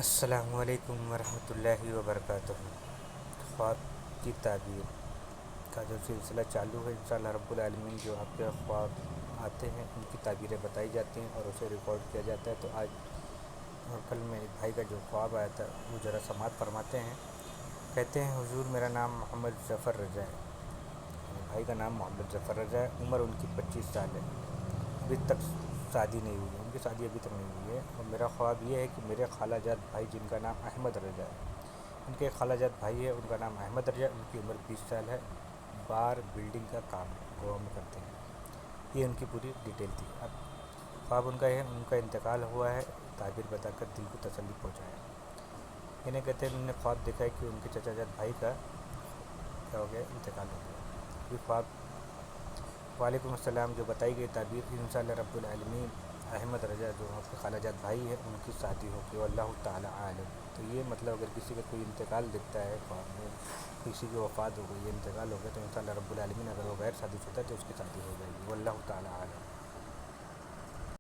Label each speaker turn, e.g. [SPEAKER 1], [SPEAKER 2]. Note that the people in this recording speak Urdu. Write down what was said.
[SPEAKER 1] السلام علیکم ورحمۃ اللہ وبرکاتہ۔ خواب کی تعبیر کا جو سلسلہ چالو ہے، انشاءاللہ رب العالمین جو آپ کے خواب آتے ہیں ان کی تعبیریں بتائی جاتی ہیں اور اسے ریکارڈ کیا جاتا ہے۔ تو آج اور کل میں ایک بھائی کا جو خواب آیا تھا وہ ذرا سماعت فرماتے ہیں۔ کہتے ہیں حضور میرا نام محمد ظفر رضا ہے، بھائی کا نام محمد ظفر رضا ہے، عمر ان کی 25 سال ہے، ابھی تک شادی نہیں ہوئی ہے، ان کی شادی ابھی تک نہیں ہوئی ہے۔ اور میرا خواب یہ ہے کہ میرے خالہ جات بھائی جن کا نام احمد رضا ہے، ان کے خالہ جات بھائی ہے، ان کا نام احمد رضا ہے، ان کی عمر 20 سال ہے، بار بلڈنگ کا کام گوا میں کرتے ہیں۔ یہ ان کی پوری ڈیٹیل تھی۔ اب خواب ان کا ہے ان کا انتقال ہوا ہے، تعبیر بتا کر دل کو تسلی پہنچایا۔ انہیں کہتے ہیں انہوں نے خواب دیکھا ہے کہ ان کے چچا جات بھائی کا کیا ہو گیا، انتقال ہو گیا۔ یہ خواب وعلیکم السلام جو بتائی گئی تعبیر انشاءاللہ رب العالمین احمد رضا جو آپ کے خالہ جات بھائی ہے ان کی شادی ہوگی، واللہ تعالی عالم۔ تو یہ مطلب اگر کسی کا کوئی انتقال دکھتا ہے خواب میں، کسی کی وفات ہو گئی ہے، انتقال ہو گیا، تو انشاءاللہ رب العالمین اگر وہ غیر شادی شدہ ہے تو اس کی شادی ہو جائے گی، واللہ تعالی عالم۔